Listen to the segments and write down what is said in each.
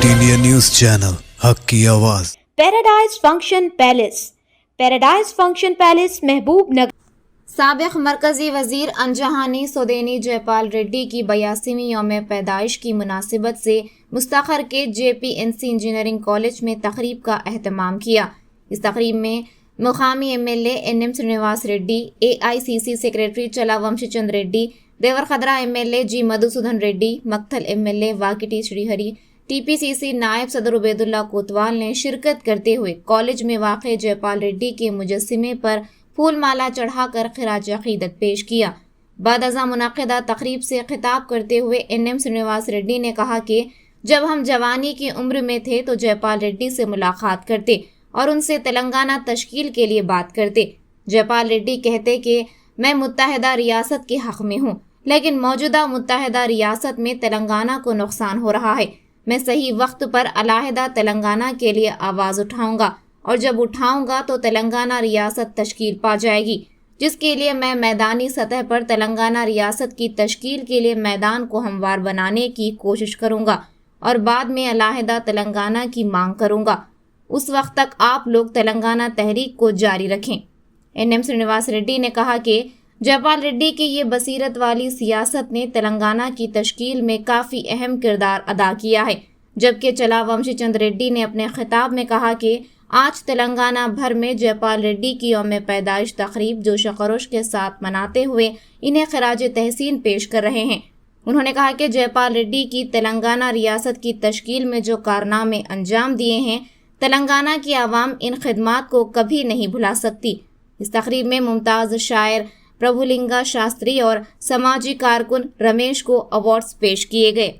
Great India news channel हक की आवाज़। Paradise function palace. Paradise function palace महबूब नगर। साबिक मरकजी वजीर अनजहानी सौदेनी जयपाल रेड्डी की 82वीं यौम पैदाइश की मुनासिबत से मुस्तखर के JPNC इंजीनियरिंग कॉलेज में तकरीब का अहतमाम किया। इस तकरीब में मुकामी MLA NM Srinivas Reddy, AICC secretary Challa Vamshichand Reddy, देवरखदरा MLA G Madhusudan Reddy, Makthal MLA वाकिटी Srihari, TPCC नायब सदर उबैदुल्ला कोतवाल ने शिरकत करते हुए कॉलेज में वाक़े जयपाल रेड्डी के मुजस्सिमे पर फूल माला चढ़ाकर खिराज अक़ीदत पेश किया। बाद अज़ा मुनाक़िदा तक़रीब से खिताब करते हुए NM श्रीनिवास रेड्डी ने कहा कि जब हम जवानी की उम्र में थे तो जयपाल रेड्डी से मुलाकात करते और उनसे तेलंगाना तश्कील के लिए बात करते। जयपाल रेड्डी कहते कि मैं मुत्तहिदा रियासत के हक़ में हूँ, लेकिन मौजूदा मुत्तहिदा रियासत में तेलंगाना को नुकसान हो रहा है। मैं सही वक्त पर अलहदा तेलंगाना के लिए आवाज़ उठाऊंगा और जब उठाऊंगा तो तेलंगाना रियासत तश्कील पा जाएगी, जिसके लिए मैं मैदानी सतह पर तेलंगाना रियासत की तश्कील के लिए मैदान को हमवार बनाने की कोशिश करूंगा और बाद में अलहदा तेलंगाना की मांग करूंगा। उस वक्त तक आप लोग तेलंगाना तहरीक को जारी रखें। NM श्रीनिवास रेड्डी ने कहा कि जयपाल रेड्डी की ये बसीरत वाली सियासत ने तेलंगाना की तश्कील में काफ़ी अहम किरदार अदा किया है। जबकि चला वंशीचंद रेड्डी ने अपने खिताब में कहा कि आज तेलंगाना भर में जयपाल रेड्डी की यौम पैदाइश तकरीब जोश खरोश के साथ मनाते हुए इन्हें खराज तहसीन पेश कर रहे हैं। उन्होंने कहा कि जयपाल रेड्डी की तेलंगाना रियासत की तश्कील में जो कारनामे अंजाम दिए हैं, तेलंगाना की आवाम इन खिदमात को कभी नहीं भुला सकती। इस तकरीब में मुमताज़ शायर प्रभुलिंगा शास्त्री और समाजी कारकुन रमेश को अवार्ड्स पेश किए गए।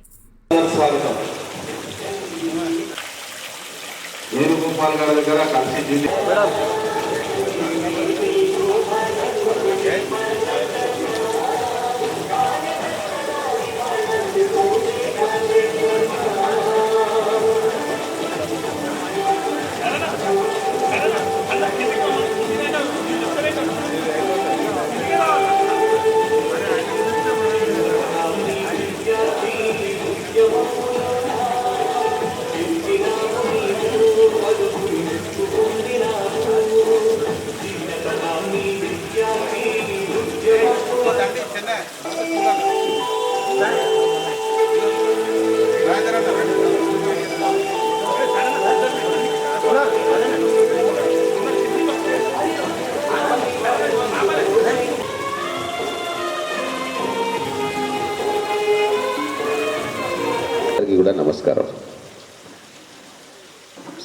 కూడా నమస్కారం.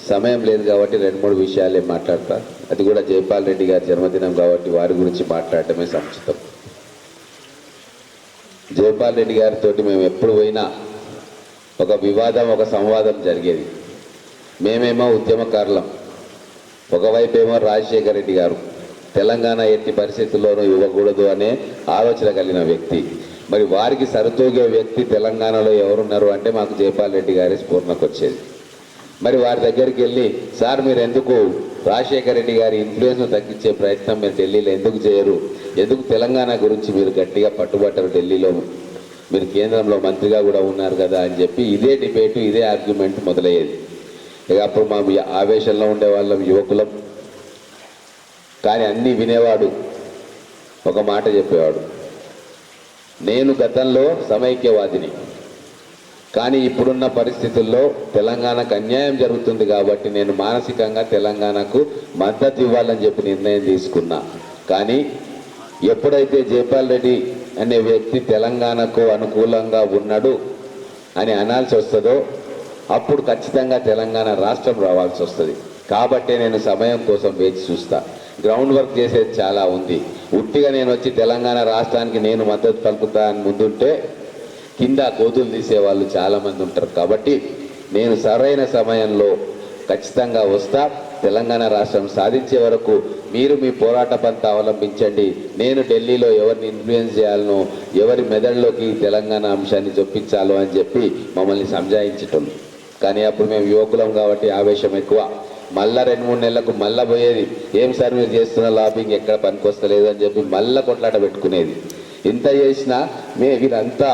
సమయం లేదు కాబట్టి 2-3 విషయాలే మాట్లాడతా. అది కూడా జయపాల్ రెడ్డి గారి జన్మదినం కాబట్టి వారి గురించి మాట్లాడటమే సముచితం. జయపాల్ రెడ్డి గారితో మేము ఎప్పుడు పోయినా ఒక వివాదం, ఒక సంవాదం జరిగేది. మేమేమో ఉద్యమకారులం, ఒకవైపేమో రాజశేఖర రెడ్డి గారు తెలంగాణ ఎట్టి పరిస్థితుల్లోనూ ఇవ్వకూడదు అనే ఆలోచన కలిగిన వ్యక్తి. మరి వారికి సరితూగే వ్యక్తి తెలంగాణలో ఎవరున్నారు అంటే మాకు జయపాల్ రెడ్డి గారి స్ఫూర్ణకు వచ్చేది. మరి వారి దగ్గరికి వెళ్ళి, సార్ మీరు ఎందుకు రాజశేఖర రెడ్డి గారి ఇన్ఫ్లుయెన్స్ను తగ్గించే ప్రయత్నం మీరు ఢిల్లీలో ఎందుకు చేయరు, ఎందుకు తెలంగాణ గురించి మీరు గట్టిగా పట్టుబట్టరు, ఢిల్లీలో మీరు కేంద్రంలో మంత్రిగా కూడా ఉన్నారు కదా అని చెప్పి ఇదే డిబేటు, ఇదే ఆర్గ్యుమెంట్ మొదలయ్యేది. ఇక అప్పుడు మా ఆవేశంలో ఉండేవాళ్ళం, యువకులం. కానీ అన్నీ వినేవాడు, ఒక మాట చెప్పేవాడు, నేను గతంలో సమైక్యవాదిని, కానీ ఇప్పుడున్న పరిస్థితుల్లో తెలంగాణకు అన్యాయం జరుగుతుంది కాబట్టి నేను మానసికంగా తెలంగాణకు మద్దతు ఇవ్వాలని చెప్పి నిర్ణయం తీసుకున్నా. కానీ ఎప్పుడైతే జయపాల్ రెడ్డి అనే వ్యక్తి తెలంగాణకు అనుకూలంగా ఉన్నాడు అని అనాల్సి వస్తుందో అప్పుడు ఖచ్చితంగా తెలంగాణ రాష్ట్రం రావాల్సి వస్తుంది. కాబట్టే నేను సమయం కోసం వేచి చూస్తా. గ్రౌండ్ వర్క్ చేసేది చాలా ఉంది. ఉట్టిగా నేను వచ్చి తెలంగాణ రాష్ట్రానికి నేను మద్దతు పలుకుతా అని ముందుంటే కింద కోతులు తీసేవాళ్ళు చాలామంది ఉంటారు. కాబట్టి నేను సరైన సమయంలో ఖచ్చితంగా వస్తా. తెలంగాణ రాష్ట్రం సాధించే వరకు మీరు మీ పోరాట పంత అవలంబించండి. నేను ఢిల్లీలో ఎవరిని ఇన్ఫ్లుయెన్స్ చేయాలనో, ఎవరి మెదడులోకి తెలంగాణ అంశాన్ని చొప్పించాలో అని చెప్పి మమ్మల్ని సంజాయించటం. కానీ అప్పుడు మేము యువకులం కాబట్టి ఆవేశం ఎక్కువ. మళ్ళా 2-3 నెలలకు మళ్ళా పోయేది, ఏం సార్ మీరు చేస్తున్న లాబింగ్ ఎక్కడ పనికొస్తలేదు అని చెప్పి మళ్ళా కొట్లాట పెట్టుకునేది. ఇంత చేసినా వీరంతా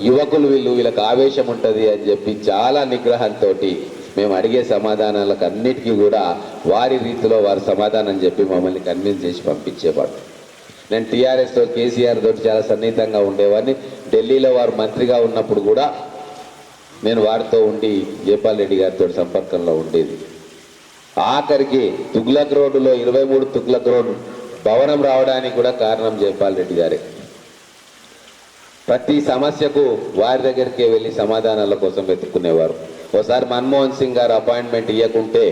యువకులు వీళ్ళకి ఆవేశం ఉంటుంది అని చెప్పి చాలా నిగ్రహంతో మేము అడిగే సమాధానాలకు అన్నిటికీ కూడా వారి రీతిలో వారు సమాధానం చెప్పి మమ్మల్ని కన్విన్స్ చేసి పంపించేవాడు. నేను టీఆర్ఎస్తో కేసీఆర్ తోటి చాలా సన్నిహితంగా ఉండేవాడిని. ఢిల్లీలో వారు మంత్రిగా ఉన్నప్పుడు కూడా నేను వారితో ఉండి జైపాల్ రెడ్డి గారితో సంపర్కంలో ఉండేది. ఆఖరికి తుగ్లక్ రోడ్డులో 23 తుగ్లక్ రోడ్డు భవనం రావడానికి కూడా కారణం జైపాల్ రెడ్డి గారే. ప్రతి సమస్యకు వారి దగ్గరికే వెళ్ళి సమాధానాల కోసం వెతుక్కునేవారు. ఒకసారి మన్మోహన్ సింగ్ గారు అపాయింట్మెంట్ ఇవ్వకుంటే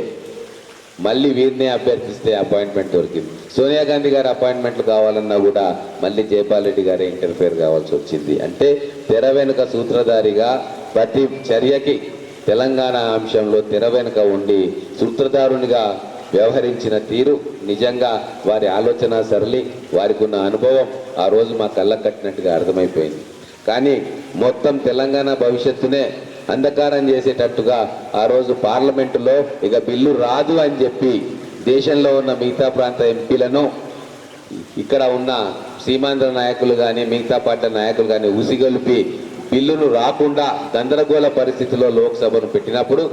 మళ్ళీ వీరినే అభ్యర్థిస్తే అపాయింట్మెంట్ దొరికింది. సోనియా గాంధీ గారు అపాయింట్మెంట్లు కావాలన్నా కూడా మళ్ళీ జైపాల్ రెడ్డి గారే ఇంటర్ఫేర్ కావాల్సి వచ్చింది. అంటే తెర వెనుక సూత్రధారిగా ప్రతి చర్యకి తెలంగాణ అంశంలో తెర వెనుక ఉండి సూత్రధారునిగా వ్యవహరించిన తీరు నిజంగా వారి ఆలోచన సరళి, వారికి ఉన్న అనుభవం ఆ రోజు మా కళ్ళకు కట్టినట్టుగా అర్థమైపోయింది. కానీ మొత్తం తెలంగాణ భవిష్యత్తునే అంధకారం చేసేటట్టుగా ఆ రోజు పార్లమెంటులో ఇక బిల్లు రాదు అని చెప్పి దేశంలో ఉన్న మిగతా ప్రాంత ఎంపీలను, ఇక్కడ ఉన్న సీమాంధ్ర నాయకులు కానీ మిగతా పార్టీ నాయకులు కానీ ఉసిగొలిపి బిల్లును రాకుండా గందరగోళ పరిస్థితిలో లోక్సభను పెట్టినప్పుడు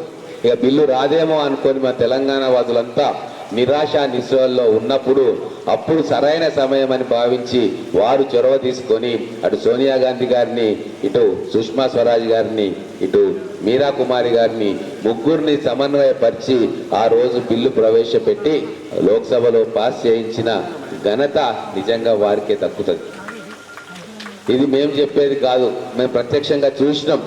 ఇక బిల్లు రాదేమో అనుకొని మా తెలంగాణ వాదులంతా నిరాశ నిస్సల్లో ఉన్నప్పుడు అప్పుడు సరైన సమయం అని భావించి వారు చొరవ తీసుకొని అటు సోనియా గాంధీ గారిని, ఇటు సుష్మా స్వరాజ్ గారిని, ఇటు మీరా కుమారి గారిని ముగ్గురిని సమన్వయపరిచి ఆ రోజు బిల్లు ప్రవేశపెట్టి లోక్సభలో పాస్ చేయించిన ఘనత నిజంగా వారికే దక్కుతుంది. ఇది మేము చెప్పేది కాదు, మేము ప్రత్యక్షంగా చూసినాం.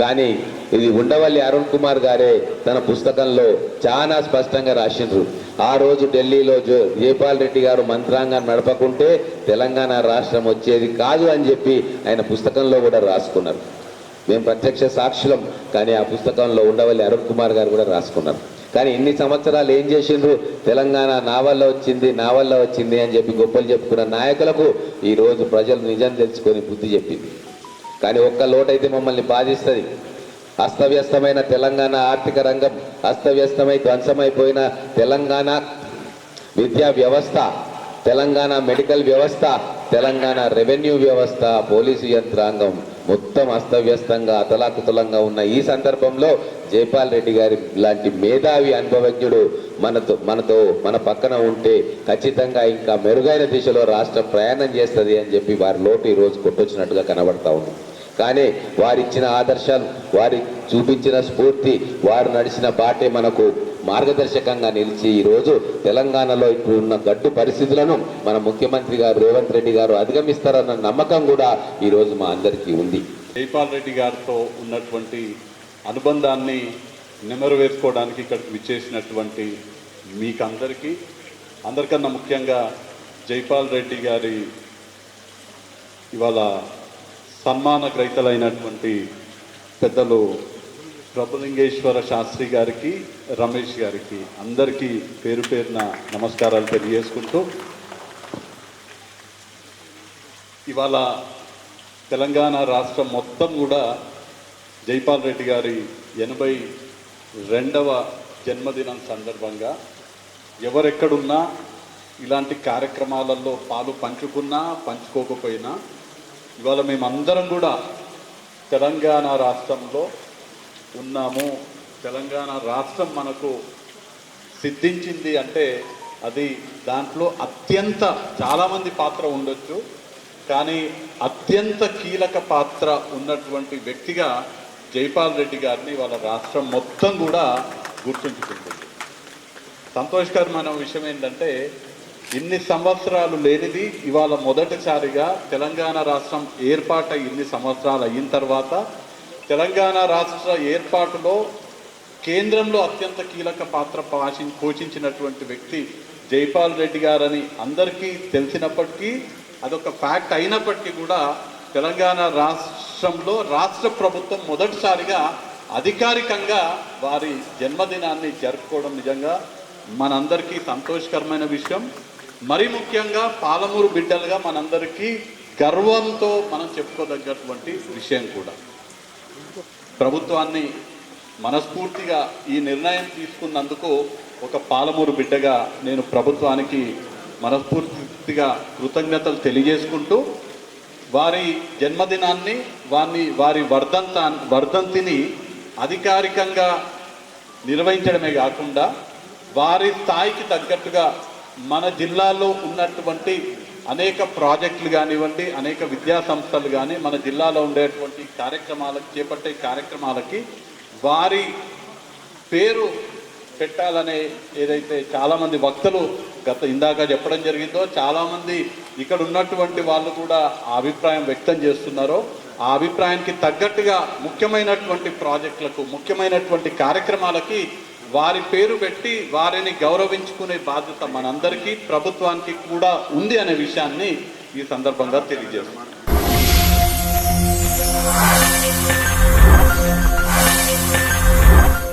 కానీ ఇది ఉండవల్లి అరుణ్ కుమార్ గారే తన పుస్తకంలో చాలా స్పష్టంగా రాసిండ్రు. ఆ రోజు ఢిల్లీలో జైపాల్ రెడ్డి గారు మంత్రాంగాన్ని నడపకుంటే తెలంగాణ రాష్ట్రం వచ్చేది కాదు అని చెప్పి ఆయన పుస్తకంలో కూడా రాసుకున్నారు. మేము ప్రత్యక్ష సాక్షులం. కానీ ఆ పుస్తకంలో ఉండవల్లి అరుణ్ కుమార్ గారు కూడా రాసుకున్నారు. కానీ ఇన్ని సంవత్సరాలు ఏం చేసిండ్రు? తెలంగాణ నా వల్ల వచ్చింది అని చెప్పి గొప్పలు చెప్పుకున్న నాయకులకు ఈరోజు ప్రజలు నిజం తెలుసుకొని బుద్ధి చెప్పింది. కానీ ఒక్క లోటైతే మమ్మల్ని బాధిస్తుంది. అస్తవ్యస్తమైన తెలంగాణ ఆర్థిక రంగం, అస్తవ్యస్తమై ధ్వంసమైపోయిన తెలంగాణ విద్యా వ్యవస్థ, తెలంగాణ మెడికల్ వ్యవస్థ, తెలంగాణ రెవెన్యూ వ్యవస్థ, పోలీసు యంత్రాంగం మొత్తం అస్తవ్యస్తంగా అతలాకుతలంగా ఉన్న ఈ సందర్భంలో జైపాల్ రెడ్డి గారి లాంటి మేధావి అనుభవజ్ఞుడు మన పక్కన ఉంటే ఖచ్చితంగా ఇంకా మెరుగైన దిశలో రాష్ట్రం ప్రయాణం చేస్తుంది అని చెప్పి వారి లోటు ఈరోజు కొట్టొచ్చినట్టుగా కనబడతా ఉంది. కానీ వారిచ్చిన ఆదర్శాలు, వారి చూపించిన స్ఫూర్తి, వారు నడిచిన బాటే మనకు మార్గదర్శకంగా నిలిచి ఈరోజు తెలంగాణలో ఇప్పుడు ఉన్న గడ్డు పరిస్థితులను మన ముఖ్యమంత్రి గారు రేవంత్ రెడ్డి గారు అధిగమిస్తారన్న నమ్మకం కూడా ఈరోజు మా అందరికీ ఉంది. జైపాల్ రెడ్డి గారితో ఉన్నటువంటి అనుబంధాన్ని నెమరువేసుకోవడానికి ఇక్కడికి విచ్చేసినటువంటి మీకందరికీ, అందరికన్నా ముఖ్యంగా జైపాల్ రెడ్డి గారి ఇవాళ సన్మాన గ్రహీతలైనటువంటి పెద్దలు ప్రభులింగేశ్వర శాస్త్రి గారికి, రమేష్ గారికి అందరికీ పేరు పేరున నమస్కారాలు తెలియజేసుకుంటూ, ఇవాళ తెలంగాణ రాష్ట్రం మొత్తం కూడా జైపాల్ రెడ్డి గారి 82వ జన్మదినం సందర్భంగా ఎవరెక్కడున్నా ఇలాంటి కార్యక్రమాలలో పాలు పంచుకున్నా పంచుకోకపోయినా ఇవాళ మేమందరం కూడా తెలంగాణ రాష్ట్రంలో ఉన్నాము. తెలంగాణ రాష్ట్రం మనకు సిద్ధించింది అంటే అది దాంట్లో అత్యంత చాలామంది పాత్ర ఉండొచ్చు, కానీ అత్యంత కీలక పాత్ర ఉన్నటువంటి వ్యక్తిగా జైపాల్ రెడ్డి గారిని వాళ్ళ రాష్ట్రం మొత్తం కూడా గుర్తుంచుకుంటుంది. సంతోషకరమైన విషయం ఏంటంటే ఇన్ని సంవత్సరాలు లేనిది ఇవాళ మొదటిసారిగా తెలంగాణ రాష్ట్రం ఏర్పాటు ఇన్ని సంవత్సరాలు అయిన తర్వాత తెలంగాణ రాష్ట్ర ఏర్పాటులో కేంద్రంలో అత్యంత కీలక పాత్ర పోషించినటువంటి వ్యక్తి జైపాల్ రెడ్డి గారని అందరికీ తెలిసినప్పటికీ, అదొక ఫ్యాక్ట్ అయినప్పటికీ కూడా తెలంగాణ రాష్ట్రంలో రాష్ట్ర ప్రభుత్వం మొదటిసారిగా అధికారికంగా వారి జన్మదినాన్ని జరుపుకోవడం నిజంగా మనందరికీ సంతోషకరమైన విషయం. మరి ముఖ్యంగా పాలమూరు బిడ్డలుగా మనందరికీ గర్వంతో మనం చెప్పుకోదగ్గటువంటి విషయం కూడా. ప్రభుత్వాన్ని మనస్ఫూర్తిగా ఈ నిర్ణయం తీసుకున్నందుకు ఒక పాలమూరు బిడ్డగా నేను ప్రభుత్వానికి మనస్ఫూర్తిగా కృతజ్ఞతలు తెలియజేసుకుంటూ, వారి జన్మదినాన్ని వారి వర్ధంతిని అధికారికంగా నిర్వహించడమే కాకుండా వారి స్థాయికి తగ్గట్టుగా మన జిల్లాలో ఉన్నటువంటి అనేక ప్రాజెక్టులు కానివ్వండి, అనేక విద్యా సంస్థలు కానీ మన జిల్లాలో ఉండేటువంటి చేపట్టే కార్యక్రమాలకి వారి పేరు పెట్టాలనే ఏదైతే చాలామంది వక్తలు ఇందాక చెప్పడం జరిగిందో, చాలామంది ఇక్కడ ఉన్నటువంటి వాళ్ళు కూడా ఆ అభిప్రాయం వ్యక్తం చేస్తున్నారో, ఆ అభిప్రాయానికి తగ్గట్టుగా ముఖ్యమైనటువంటి ప్రాజెక్టులకు, ముఖ్యమైనటువంటి కార్యక్రమాలకి వారి పేరు పెట్టి వారిని గౌరవించుకునే బాధ్యత మనందరికీ, ప్రభుత్వానికి కూడా ఉంది అనే విషయాన్ని ఈ సందర్భంగా తెలియజేస్తున్నాను.